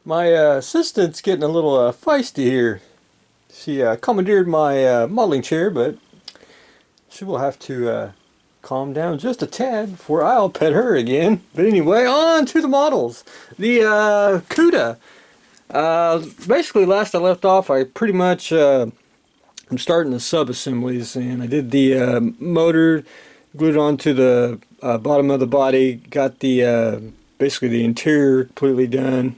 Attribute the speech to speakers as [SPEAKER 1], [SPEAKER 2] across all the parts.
[SPEAKER 1] My assistant's getting a little feisty here. She commandeered my modeling chair, but she will have to calm down just a tad before I'll pet her again. But anyway, on to the models. The Cuda. Basically, last I left off, I pretty much I'm starting the sub-assemblies, and I did the motor, glued it onto the bottom of the body, got the basically the interior completely done.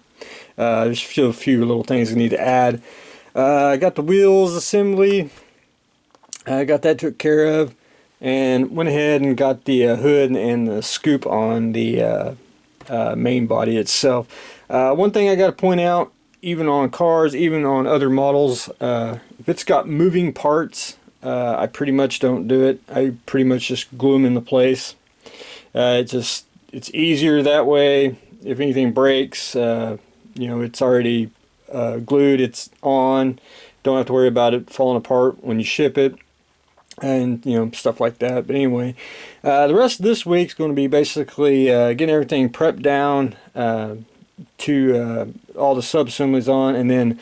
[SPEAKER 1] There's still a few little things I need to add. I got the wheels assembly. I got that took care of, and went ahead and got the hood and the scoop on the main body itself. One thing I got to point out, even on cars, even on other models, if it's got moving parts, I pretty much don't do it. I pretty much just glue them into place. It's easier that way. If anything breaks, it's already glued, it's on. Don't have to worry about it falling apart when you ship it, and stuff like that. But anyway, the rest of this week's going to be basically getting everything prepped down to all the sub-assemblies on, and then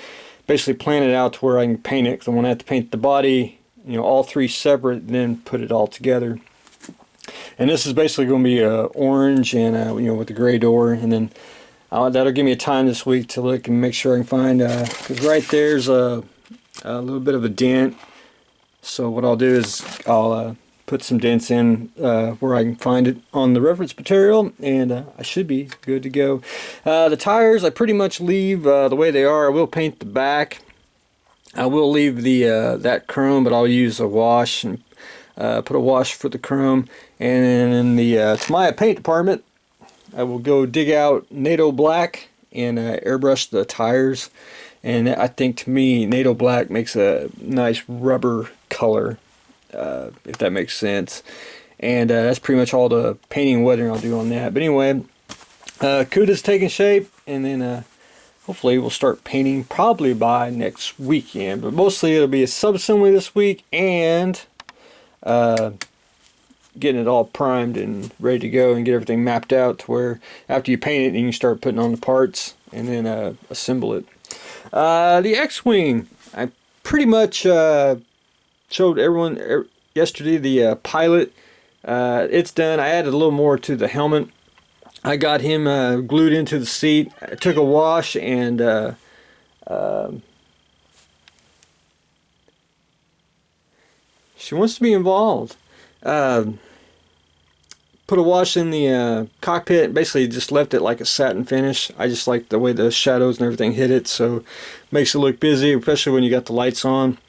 [SPEAKER 1] basically plan it out to where I can paint it, because I want to have to paint the body, all three separate, and then put it all together. And this is basically going to be orange and with the gray door, and then that'll give me a time this week to look and make sure I can find, because right there's a little bit of a dent. So what I'll do is I'll put some dents in where I can find it on the reference material, and I should be good to go. The tires I pretty much leave the way they are. I will paint the back. I will leave the that chrome, but I'll use a wash and put a wash for the chrome. And then in the Tamiya paint department, I will go dig out NATO black and airbrush the tires. And I think, to me, NATO black makes a nice rubber color, if that makes sense. And that's pretty much all the painting and weathering I'll do on that. But anyway, Cuda's taking shape, and then hopefully we'll start painting probably by next weekend. But mostly it'll be a sub-assembly this week, and getting it all primed and ready to go, and get everything mapped out to where after you paint it, you can start putting on the parts and then assemble it. The X-Wing, I pretty much showed everyone yesterday the pilot. It's done. I added a little more to the helmet. I got him glued into the seat. I took a wash and she wants to be involved. Put a wash in the cockpit, basically just left it like a satin finish. I just like the way the shadows and everything hit it, so makes it look busy, especially when you got the lights on.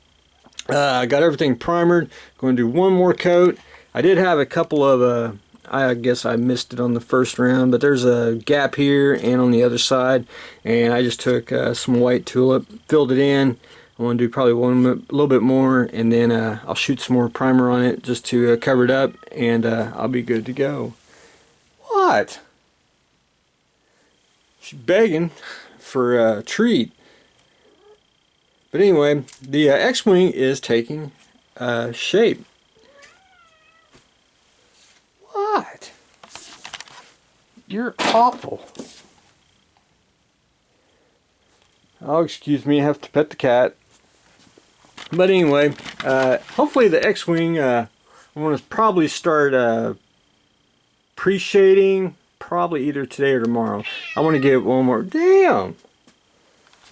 [SPEAKER 1] I got everything primered. Going to do one more coat. I did have a couple of I guess I missed it on the first round, but there's a gap here and on the other side, and I just took some white tulip, filled it in. I want to do probably a little bit more, and then I'll shoot some more primer on it just to cover it up, and I'll be good to go. What? She's begging for a treat. But anyway, the X-Wing is taking shape. What? You're awful. Oh, excuse me, I have to pet the cat. But anyway, hopefully the X-Wing, I want to probably start pre-shading, probably either today or tomorrow. I want to get one more. Damn!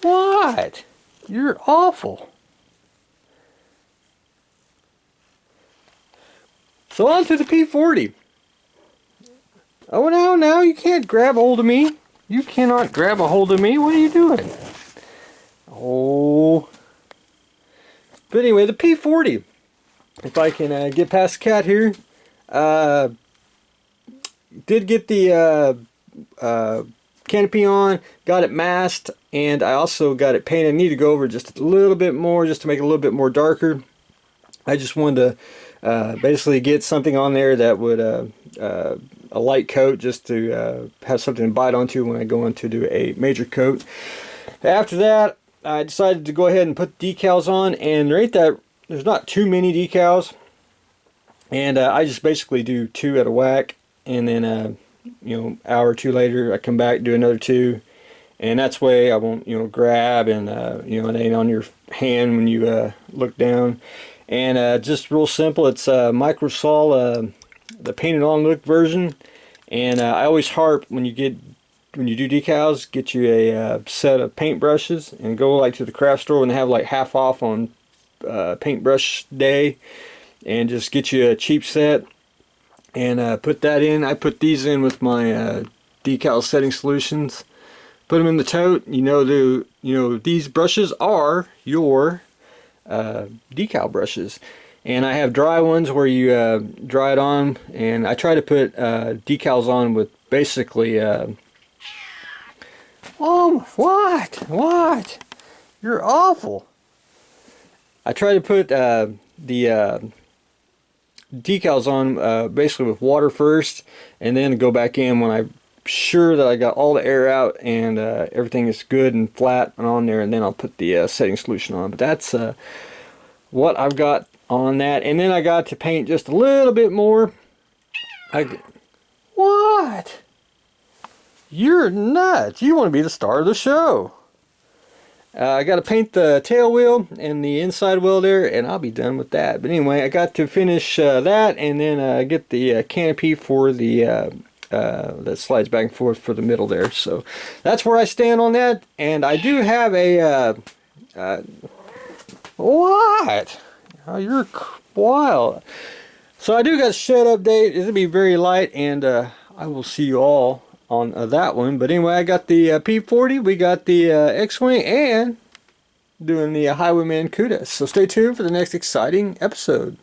[SPEAKER 1] What? You're awful. So on to the P40. Oh, no, you can't grab a hold of me. You cannot grab a hold of me. What are you doing? Oh. But anyway, the P40. If I can get past the cat here. Did get the canopy on, got it masked, and I also got it painted. I need to go over just a little bit more just to make it a little bit more darker. I just wanted to basically get something on there that would a light coat, just to have something to bite onto when I go on to do a major coat. After that, I decided to go ahead and put decals on, and there's not too many decals, and I just basically do 2 at a whack, and then hour or 2 later I come back, do another 2, and that's way I won't, you know, grab and you know, it ain't on your hand when you look down. And just real simple, it's microsol, the painted on look version. And I always harp when you do decals, get you a set of paint brushes and go like to the craft store when they have like half off on paintbrush day, and just get you a cheap set and put that in. I put these in with my decal setting solutions. Put them in the tote. You know these brushes are your decal brushes. And I have dry ones where you dry it on, and I try to put decals on with basically oh, what you're awful. I try to put the decals on basically with water first, and then go back in when I'm sure that I got all the air out and everything is good and flat and on there, and then I'll put the setting solution on. But that's what I've got on that. And then I got to paint just a little bit more. What? You're nuts. You want to be the star of the show. I got to paint the tail wheel and the inside wheel there, and I'll be done with that. But anyway, I got to finish that, and then get the canopy for the that slides back and forth for the middle there. So that's where I stand on that. And I do have a what? Oh, you're wild. So I do got a shed update. It'll be very light, and I will see you all on that one. But anyway, I got the P40, we got the X-Wing, and doing the Highwayman Cuda. So stay tuned for the next exciting episode.